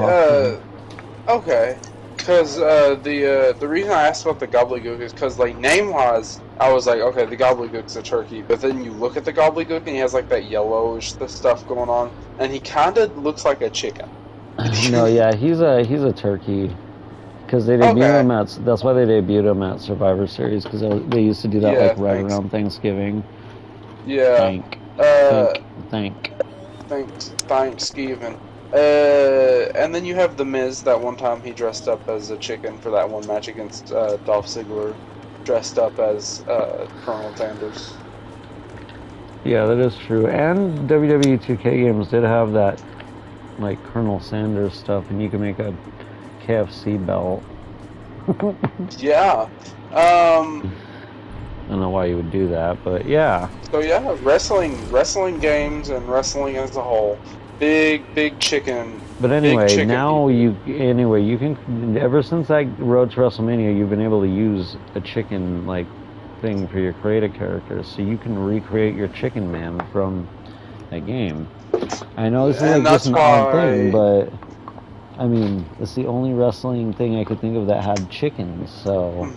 okay. Because the reason I asked about the gobbledygook is because, like, name-wise, I was like, okay, the gobbledygook's a turkey. But then you look at the gobbledygook, and he has, like, that yellowish stuff going on. And he kind of looks like a chicken. No, yeah, he's a turkey. Because they debuted him at... That's why they debuted him at Survivor Series, because they used to do that, right around Thanksgiving. Yeah. Thanksgiving. And then you have The Miz. That one time he dressed up as a chicken for that one match against Dolph Ziggler, dressed up as Colonel Sanders. Yeah, that is true. And WWE 2K games did have that, like, Colonel Sanders stuff, and you can make a KFC belt. Yeah. I don't know why you would do that, but yeah. So yeah, wrestling games and wrestling as a whole. Big chicken. But anyway, now you can, ever since that Road to WrestleMania, you've been able to use a chicken like thing for your creative characters, so you can recreate your Chicken Man from that game. I know this is like just an odd thing, but I mean, it's the only wrestling thing I could think of that had chickens. So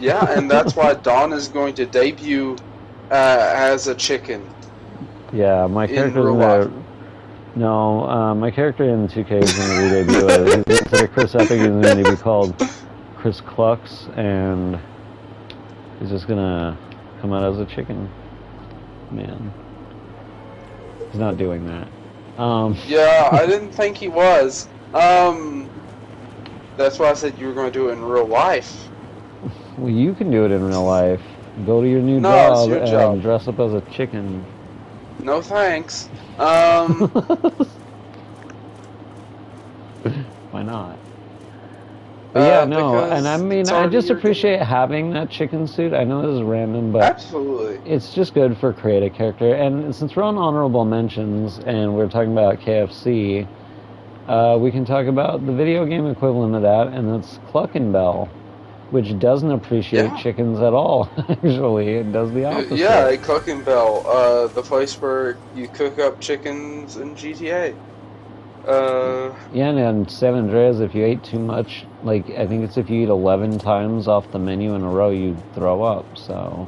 yeah, and that's why Dawn is going to debut as a chicken. Yeah, my character my character in 2K is going to re-debut it. Instead of Chris Epic, he's going to be called Chris Clucks, and he's just going to come out as a chicken man. He's not doing that. Yeah, I didn't think he was. That's why I said you were going to do it in real life. Well, you can do it in real life. Go to your new job and dress up as a chicken. No thanks. Why not? But yeah, no, and I mean, I just appreciate having that chicken suit. I know this is random, but absolutely, it's just good for creative character. And since we're on honorable mentions and we're talking about KFC, we can talk about the video game equivalent of that, and that's Cluckenbell, which doesn't appreciate chickens at all. Actually, it does the opposite. Yeah, Cluckenbell, the place where you cook up chickens in GTA. Yeah, and in San Andreas, if you ate too much, like, I think it's if you eat 11 times off the menu in a row, you throw up, so...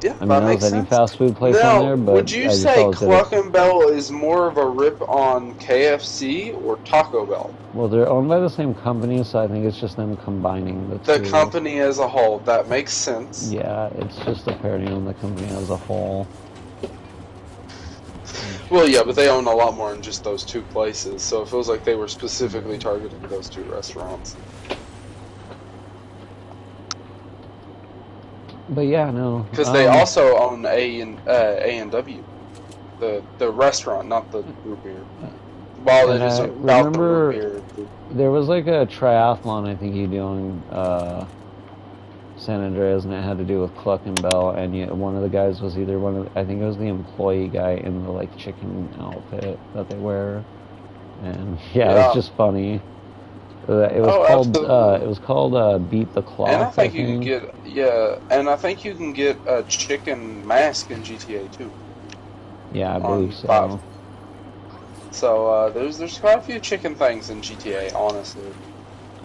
Yeah, I mean, that makes sense. Any fast food place on there, but would you say Cluckenbell is more of a rip on KFC or Taco Bell? Well, they're owned by the same company, so I think it's just them combining the two. The company as a whole, that makes sense. Yeah, it's just a parody on the company as a whole. Well, yeah, but they own a lot more than just those two places, so it feels like they were specifically targeting those two restaurants. But yeah, no. Because they also own A&W, the restaurant, not the root beer. While it is about the root beer. There was like a triathlon I think you do in San Andreas, and it had to do with Cluck and Bell, and one of the guys was either I think it was the employee guy in the like chicken outfit that they wear, and yeah. It was just funny. It was called Beat the Clock. And I think you can get a chicken mask in GTA too. Yeah, I believe so. 5. So there's quite a few chicken things in GTA, honestly.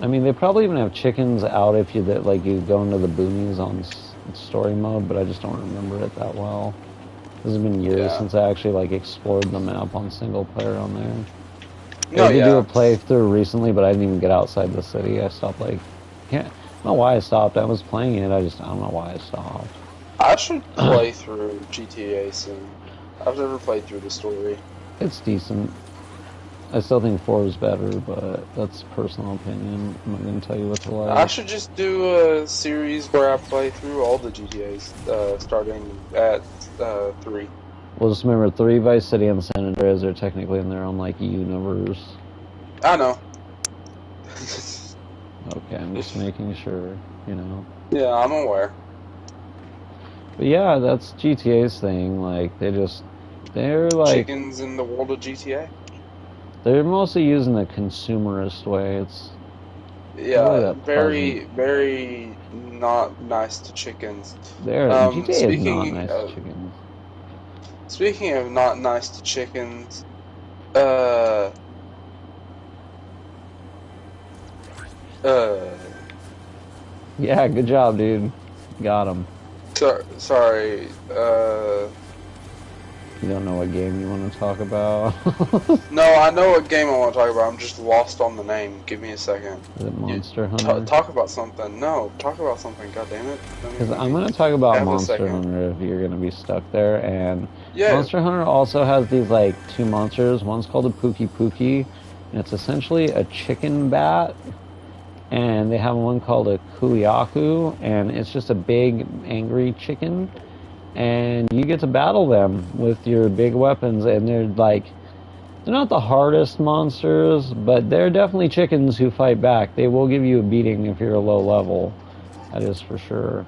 I mean, they probably even have chickens out if you go into the boonies on story mode, but I just don't remember it that well. This has been years since I actually explored the map on single player on there. I did do a playthrough recently, but I didn't even get outside the city. I stopped I don't know why I stopped. I was playing it. I don't know why I stopped. I should play through GTA soon. I've never played through the story. It's decent. I still think 4 is better, but that's personal opinion. I'm not going to tell you what to like. I should just do a series where I play through all the GTAs, starting at 3. Well, just remember, 3, Vice City, and San Andreas are technically in their own, universe. I know. Okay, I'm just making sure, Yeah, I'm aware. But yeah, that's GTA's thing. They're chickens in the world of GTA? They're mostly using the consumerist way. It's really very, very not nice to chickens. GTA is not nice to chickens. Speaking of not nice to chickens, yeah, good job, dude. Got him. Sorry, You don't know what game you want to talk about? No, I know what game I want to talk about. I'm just lost on the name. Give me a second. Is it Monster Hunter? Talk about something. No, talk about something. God damn it. Because I'm going to talk about Monster Hunter if you're going to be stuck there. And Monster Hunter also has these 2 monsters. One's called a Pookie Pookie, and it's essentially a chicken bat. And they have one called a Kuyaku, and it's just a big angry chicken. And you get to battle them with your big weapons, and they're not the hardest monsters, but they're definitely chickens who fight back. They will give you a beating if you're a low level. That is for sure.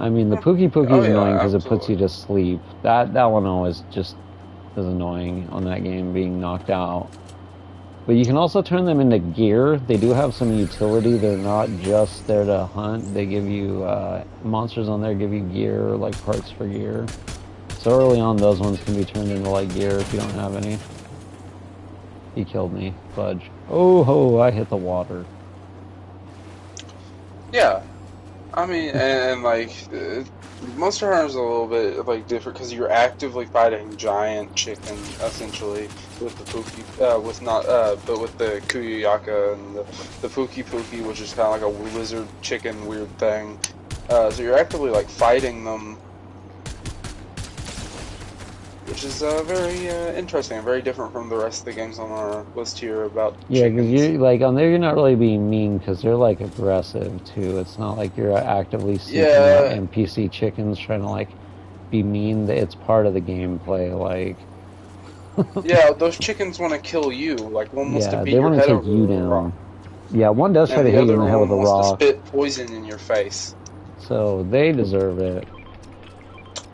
I mean, the Pookie Pookie is annoying because it puts you to sleep. That one always just is annoying on that game, being knocked out. But you can also turn them into gear. They do have some utility. They're not just there to hunt. They give you, monsters on there give you gear, parts for gear. So early on, those ones can be turned into, gear if you don't have any. He killed me. Fudge. Oh, ho, I hit the water. Yeah. I mean, and Monster Hunter is a little bit different because you're actively fighting giant chicken essentially with the Pookie, but with the Kuyuyaka and the Pookie Pookie, which is kind of like a lizard chicken weird thing. So you're actively fighting them, which is very interesting and very different from the rest of the games on our list here about chickens. Because on there you're not really being mean because they're aggressive too. It's not like you're actively seeking out NPC chickens trying to be mean. It's part of the gameplay. Yeah, those chickens want to kill you. One wants to beat they your head take over you with a rock. Yeah, one does try to hit you in the head with a rock. The other one wants to spit poison in your face. So they deserve it.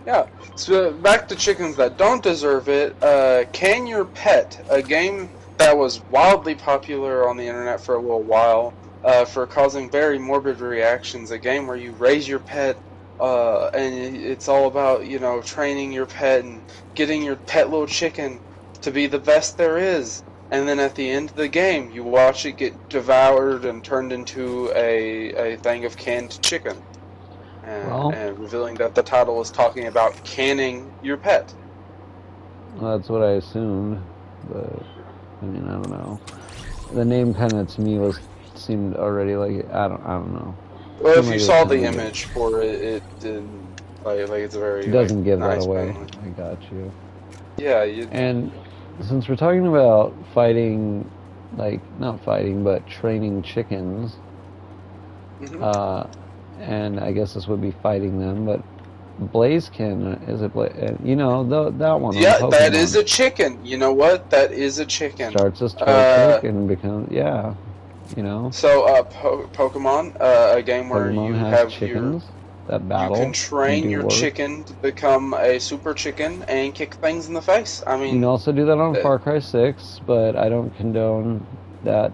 Yeah. So back to chickens that don't deserve it. Can Your Pet, a game that was wildly popular on the internet for a little while, for causing very morbid reactions. A game where you raise your pet, and it's all about training your pet and getting your pet little chicken to be the best there is. And then at the end of the game, you watch it get devoured and turned into a thing of canned chicken. And revealing that the title is talking about canning your pet. Well, that's what I assumed, but I mean, I don't know. The name kind of to me seemed already I don't know. Well, if you saw the image for it, it didn't it's a very. It doesn't give nice that away. family. I got you. Yeah, and since we're talking about fighting, not fighting, but training chickens, and I guess this would be fighting them, but Blaziken, is it you know, that one. Yeah, that is a chicken. You know what? That is a chicken. Starts as Torchic and becomes, yeah, you know. So, Pokemon, a game where Pokemon you has have chickens that battle. You can train your chicken to become a super chicken and kick things in the face. I mean, you can also do that on Far Cry 6, but I don't condone that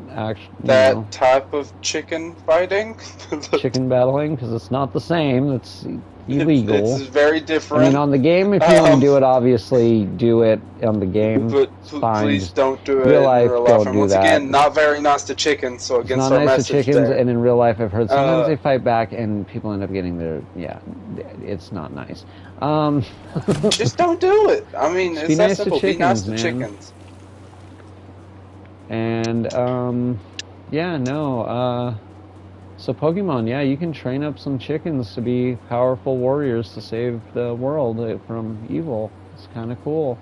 type of chicken fighting. Chicken battling, because it's not the same. It's illegal. It's very different. I mean, on the game, if you want to do it, obviously do it on the game. But fine. Please don't do it in real life. And once again, not very nice to chickens. So against it's not our nice message to chickens, there. and in real life, I've heard sometimes they fight back, and people end up getting their it's not nice. Just don't do it. I mean, it's that simple. Chickens, be nice to man. chickens. And so Pokemon, yeah, you can train up some chickens to be powerful warriors to save the world from evil. It's kind of cool.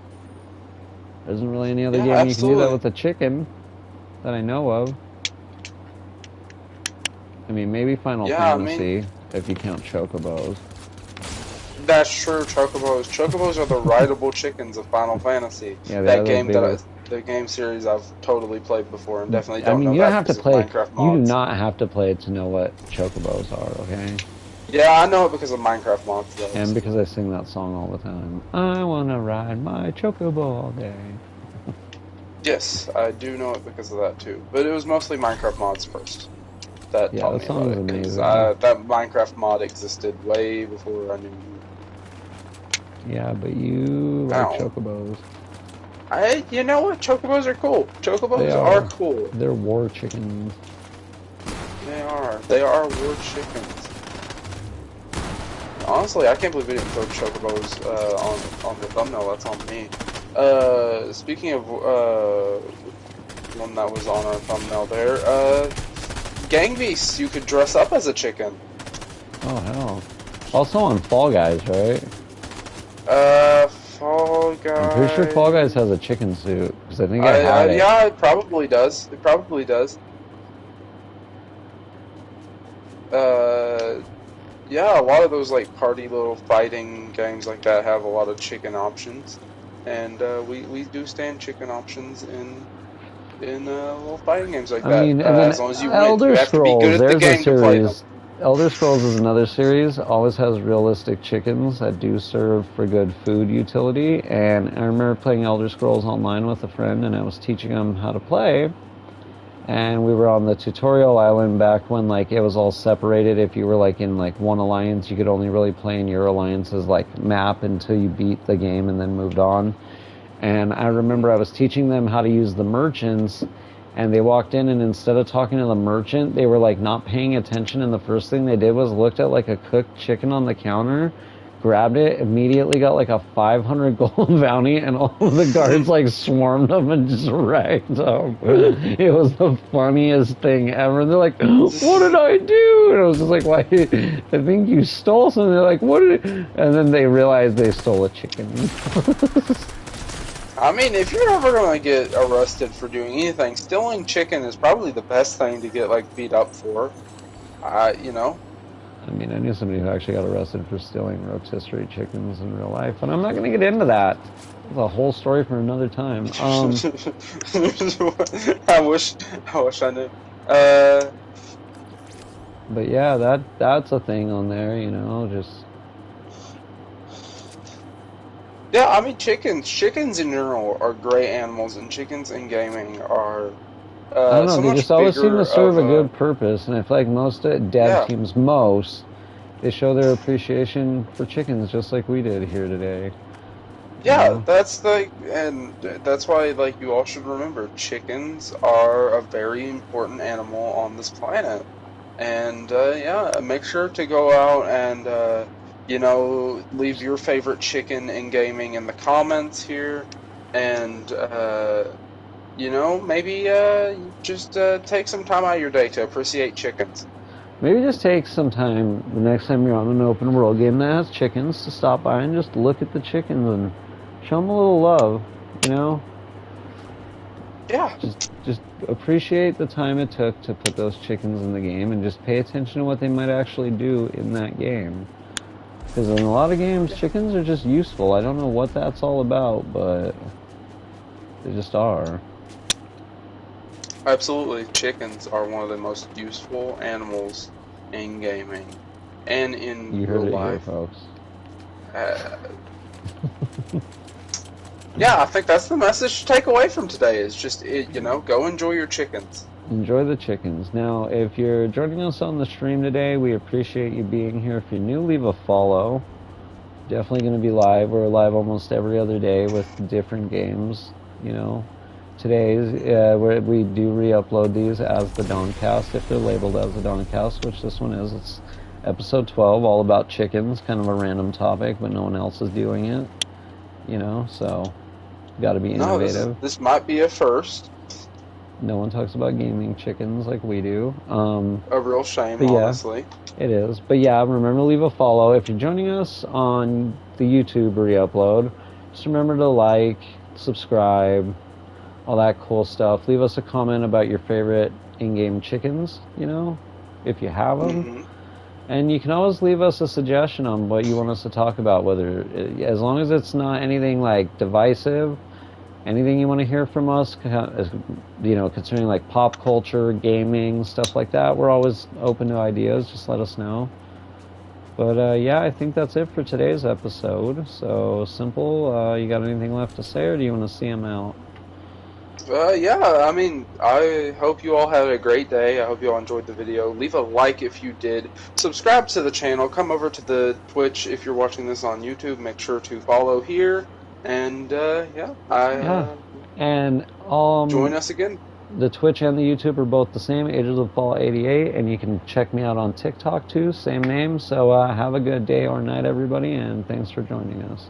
There isn't really any other game absolutely. you can do that with a chicken that I know of. I mean, maybe Final Fantasy, if you count Chocobos. That's true, Chocobos. Chocobos are the rideable chickens of Final Fantasy. Yeah, that game the game series I've totally played before and definitely don't know. You don't have to play. Minecraft mods. You do not have to play it to know what Chocobos are. Okay. Yeah, I know it because of Minecraft mods, though. And because I sing that song all the time. I wanna ride my Chocobo all day. Yes, I do know it because of that too. But it was mostly Minecraft mods first. That taught me about it. Amazing. That Minecraft mod existed way before I knew you. Yeah, but you like Chocobos. You know what? Chocobos are cool. Chocobos are cool. They're war chickens. They are. They are war chickens. Honestly, I can't believe we didn't throw Chocobos on the thumbnail. That's on me. Speaking of one that was on our thumbnail there, Gang Beasts, you could dress up as a chicken. Oh, hell. Also on Fall Guys, right? Fall Guys... I'm pretty sure Fall Guys has a chicken suit, because I think I had it. Yeah, it probably does. It probably does. Yeah, a lot of those, like, party little fighting games like that have a lot of chicken options. And, we do stand chicken options in little fighting games like that. I mean, as long as you win, you have to be good at the game to play them. Elder Scrolls is another series, always has realistic chickens that do serve for good food utility, and I remember playing Elder Scrolls Online with a friend, and I was teaching him how to play, and we were on the tutorial island back when, like, it was all separated. If you were, like, in, like, one alliance, you could only really play in your alliance's, like, map until you beat the game and then moved on, and I remember I was teaching them how to use the merchants, and they walked in, and instead of talking to the merchant, they were, like, not paying attention, and the first thing they did was looked at, like, a cooked chicken on the counter, grabbed it, immediately got, like, a 500 gold bounty, and all of the guards, like, swarmed them and just wrecked them. It was the funniest thing ever. They're like, what did I do? And I was just like, why? I think you stole something. They're like, what did... And then they realized they stole a chicken. I mean, if you're ever going to get arrested for doing anything, stealing chicken is probably the best thing to get, like, beat up for. You know? I mean, I knew somebody who actually got arrested for stealing rotisserie chickens in real life, and I'm not going to get into that. It's a whole story for another time. I wish I knew. But yeah, that's a thing on there, you know, just... Yeah, I mean, chickens in general are great animals, and chickens in gaming are, I don't know, they just always seem to serve a good purpose, and I feel like most dev teams, they show their appreciation for chickens just like we did here today. Yeah, that's why, like, you all should remember, chickens are a very important animal on this planet. And, yeah, make sure to go out and, you know, leave your favorite chicken in gaming in the comments here, and, you know, maybe, just, take some time out of your day to appreciate chickens. Maybe just take some time, the next time you're on an open world game that has chickens, to stop by and just look at the chickens and show them a little love, you know? Yeah. Just appreciate the time it took to put those chickens in the game, and just pay attention to what they might actually do in that game. Because in a lot of games, chickens are just useful. I don't know what that's all about, but they just are. Absolutely. Chickens are one of the most useful animals in gaming and in You real heard it here, life. folks. Yeah, I think that's the message to take away from today is just, go enjoy your chickens. Enjoy the chickens. Now, if you're joining us on the stream today, we appreciate you being here. If you're new, leave a follow. Definitely going to be live. We're live almost every other day with different games. Today's we do re-upload these as the DawnCast if they're labeled as the DawnCast, which this one is. It's episode 12, all about chickens. Kind of a random topic, but no one else is doing it. So got to be innovative. No, this might be a first. No one talks about gaming chickens like we do. A real shame, honestly. It is. But yeah, remember to leave a follow. If you're joining us on the YouTube re-upload, just remember to like, subscribe, all that cool stuff. Leave us a comment about your favorite in-game chickens, if you have them. Mm-hmm. And you can always leave us a suggestion on what you want us to talk about, as long as it's not anything like divisive. Anything you want to hear from us, concerning like pop culture, gaming, stuff like that, we're always open to ideas. Just let us know. But yeah, I think that's it for today's episode. So simple. You got anything left to say, or do you want to see them out? Yeah, I hope you all had a great day. I hope you all enjoyed the video. Leave a like if you did. Subscribe to the channel. Come over to the Twitch if you're watching this on YouTube. Make sure to follow here. And and join us again. The Twitch and the YouTube are both the same, Ages of Paul 88, and you can check me out on TikTok too, same name. So have a good day or night, everybody, and thanks for joining us.